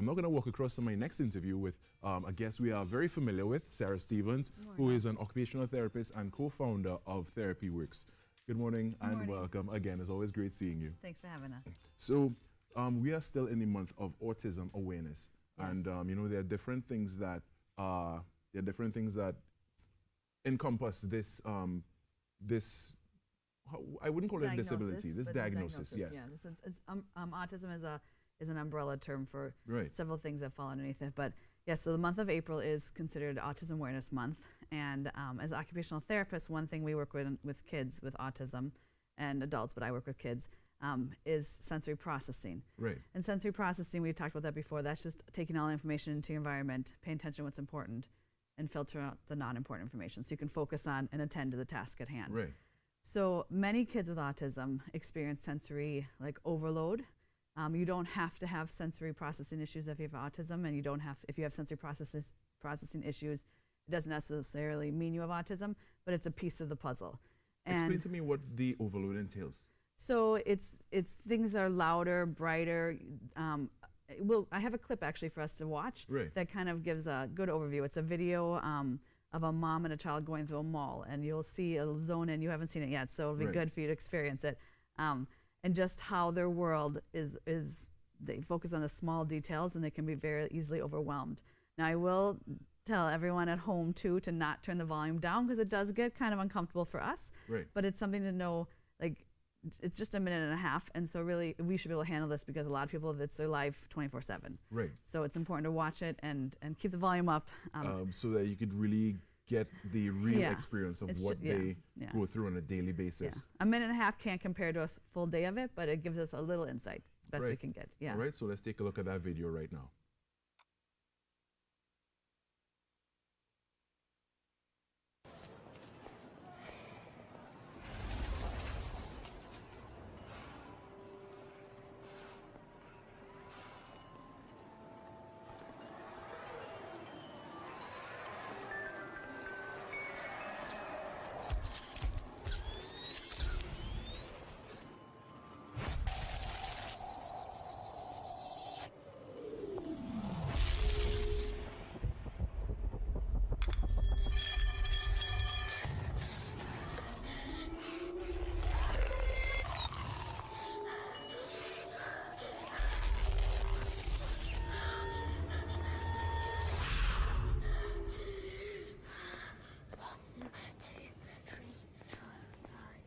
I'm now going to walk across to my next interview with a guest we are very familiar with, Sara Stevens, who is an occupational therapist and co-founder of Therapy Works. Good morning and welcome again. It's always great seeing you. Thanks for having us. So we are still in the month of Autism Awareness, and you know, there are different things that encompass this I wouldn't call it a disability, this diagnosis. Yes. Yeah, autism is an umbrella term for several things that fall underneath it. But yes, so the month of April is considered Autism Awareness Month. And as occupational therapists, one thing we work with kids with autism and adults, but I work with kids, is sensory processing. Right. And sensory processing, we talked about that before, that's just taking all the information into your environment, paying attention to what's important, and filter out the non-important information so you can focus on and attend to the task at hand. Right. So many kids with autism experience sensory overload. You don't have to have sensory processing issues if you have autism, and if you have sensory processing issues, it doesn't necessarily mean you have autism, but it's a piece of the puzzle. And explain to me what the overload entails. So it's things are louder, brighter. I have a clip actually for us to watch that kind of gives a good overview. It's a video of a mom and a child going through a mall, and you'll see a zone in. You haven't seen it yet, so it'll be good for you to experience it. And just how their world is they focus on the small details, and they can be very easily overwhelmed. Now, I will tell everyone at home too to not turn the volume down, because it does get kind of uncomfortable for us. But it's something to know, it's just a minute and a half, and so really we should be able to handle this, because a lot of people, it's their life 24/7. So it's important to watch it and keep the volume up. So that you could really get the real experience of what they go through on a daily basis. A minute and a half can't compare to a full day of it, but it gives us a little insight, best we can get. All right, so let's take a look at that video right now.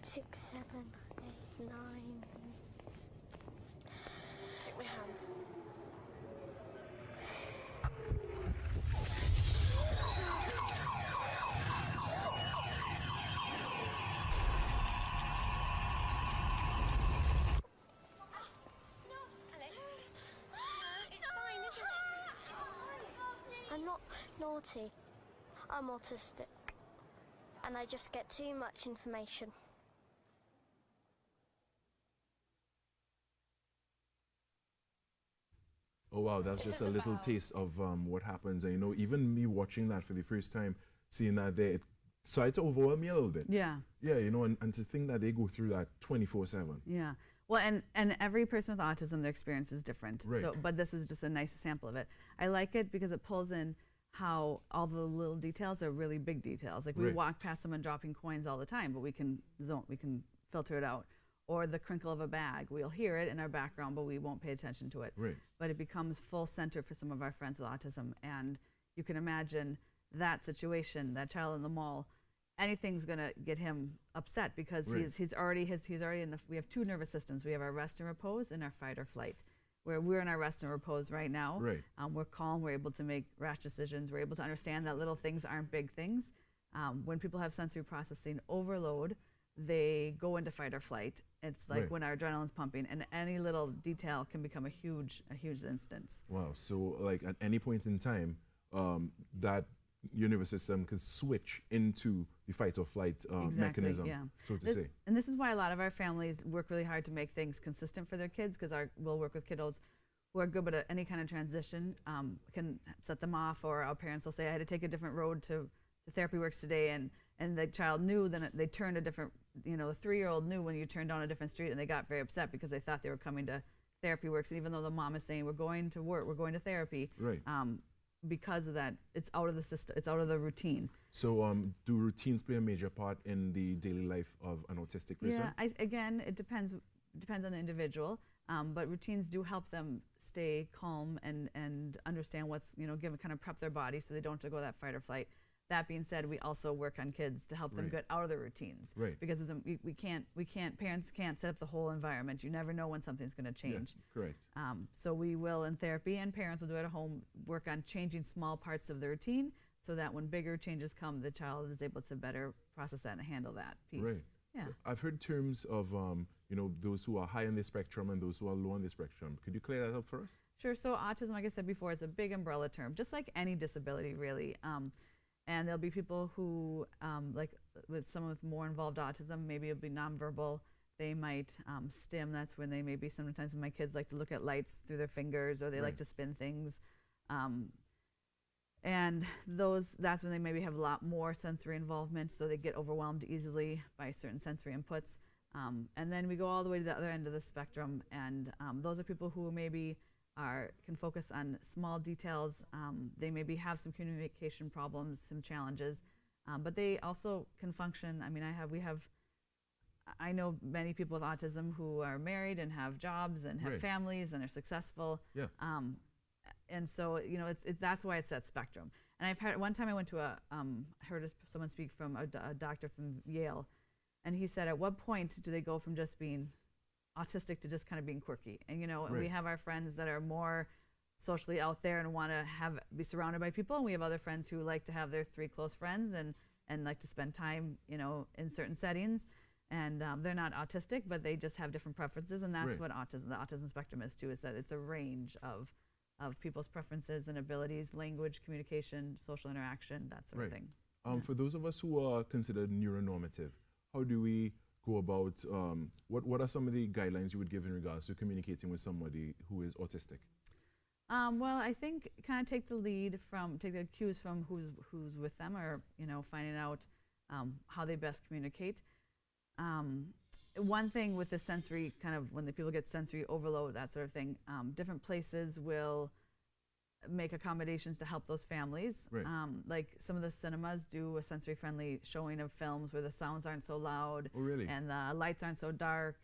Six, 7, 8, 9. Take my hand. No, Alex. It's fine, isn't it? I'm not naughty. I'm autistic. And I just get too much information. Oh wow, that's just a little taste of what happens. And you know, even me watching that for the first time, seeing that there, it started to overwhelm me a little bit. Yeah, you know, and to think that they go through that 24/7. Yeah, well, and every person with autism, their experience is different. So, but this is just a nice sample of it. I like it because it pulls in how all the little details are really big details. Like we walk past someone dropping coins all the time, but we can filter it out. Or the crinkle of a bag. We'll hear it in our background, but we won't pay attention to it. But it becomes full center for some of our friends with autism. And you can imagine that situation, that child in the mall, anything's gonna get him upset, because he's already in the, we have two nervous systems. We have our rest and repose and our fight or flight. Where we're in our rest and repose right now. We're calm, we're able to make rash decisions, we're able to understand that little things aren't big things. When people have sensory processing overload, they go into fight or flight. It's like when our adrenaline's pumping, and any little detail can become a huge instance. Wow, so like at any point in time, that your nervous system can switch into the fight or flight mechanism, so to say. And this is why a lot of our families work really hard to make things consistent for their kids, because we'll work with kiddos who are good, but at any kind of transition can set them off, or our parents will say, I had to take a different road to Therapy Works today, and the child knew, then they turned a different, the 3-year-old knew when you turned down a different street, and they got very upset because they thought they were coming to therapy works. And even though the mom is saying, we're going to work, we're going to therapy, right. Because of that, it's out of the system, it's out of the routine. So do routines play a major part in the daily life of an autistic person? Yeah, again, it depends on the individual, but routines do help them stay calm and understand what's, kind of prep their body so they don't have to go that fight or flight. That being said, we also work on kids to help them get out of their routines. Right. Because parents can't set up the whole environment. You never know when something's going to change. Yeah, correct. So we will, in therapy, and parents will do it at home, work on changing small parts of the routine so that when bigger changes come, the child is able to better process that and handle that piece. Right. Yeah. I've heard terms of, those who are high on the spectrum and those who are low on the spectrum. Could you clear that up for us? Sure. So autism, like I said before, is a big umbrella term, just like any disability, really. And there'll be people who, like with someone with more involved autism, maybe it'll be nonverbal. They might stim. That's when they maybe sometimes my kids like to look at lights through their fingers, or they like to spin things. And that's when they maybe have a lot more sensory involvement, so they get overwhelmed easily by certain sensory inputs. And then we go all the way to the other end of the spectrum, and those are people who maybe can focus on small details. They maybe have some communication problems, some challenges, but they also can function. I mean, I know many people with autism who are married and have jobs and have families and are successful. Yeah. And so, that's why it's that spectrum. And I've heard, one time I went to heard someone speak from a doctor from Yale, and he said, at what point do they go from just being autistic to just kind of being quirky? And we have our friends that are more socially out there and want to be surrounded by people, and we have other friends who like to have their 3 close friends and like to spend time in certain settings, and they're not autistic, but they just have different preferences, and that's what the autism spectrum is too, is that it's a range of people's preferences and abilities, language, communication, social interaction, that sort of thing. For those of us who are considered neuronormative, how do we go about, what are some of the guidelines you would give in regards to communicating with somebody who is autistic? Well, I think kind of take the cues from who's with them, or finding out how they best communicate. One thing with the sensory, kind of when the people get sensory overload, that sort of thing, different places will make accommodations to help those families. Right. Like some of the cinemas do a sensory-friendly showing of films where the sounds aren't so loud. Oh, really? And the lights aren't so dark.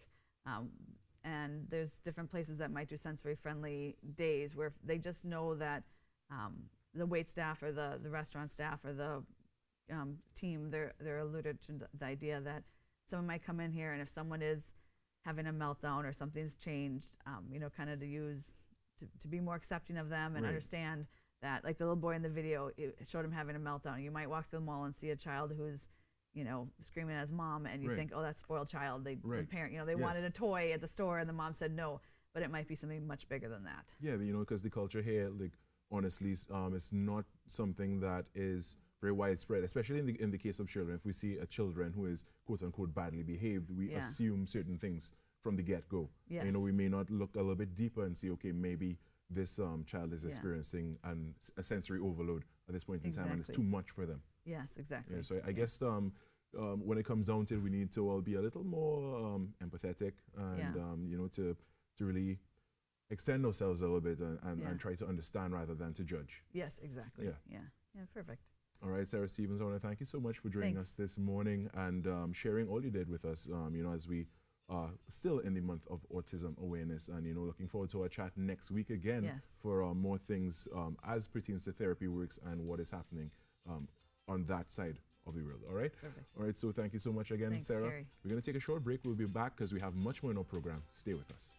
And there's different places that might do sensory-friendly days where they just know that the wait staff or the restaurant staff or the team, they're alluded to the idea that someone might come in here, and if someone is having a meltdown or something's changed, kind of to be more accepting of them and understand that, like the little boy in the video, it showed him having a meltdown. You might walk through the mall and see a child who's, screaming at his mom, and you think, oh, that's a spoiled child. The parent, they wanted a toy at the store, and the mom said no, but it might be something much bigger than that. Yeah, because the culture here, honestly, it's not something that is very widespread, especially in the case of children. If we see a children who is quote unquote badly behaved, we assume certain things from the get-go. Yes. We may not look a little bit deeper and see, okay, maybe this child is experiencing a sensory overload at this point in time, and it's too much for them. Yes, exactly. So I guess when it comes down to it, we need to all be a little more empathetic and to really extend ourselves a little bit and try to understand rather than to judge. Yes, exactly. Yeah, perfect. All right, Sara Stevens, I want to thank you so much for joining us this morning and sharing all you did with us, as we are still in the month of Autism Awareness, and, looking forward to our chat next week again for more things as pertains to therapy works and what is happening on that side of the world. All right? Perfect. All right, so thank you so much again, Thanks, Sara. Khary. We're going to take a short break. We'll be back because we have much more in our program. Stay with us.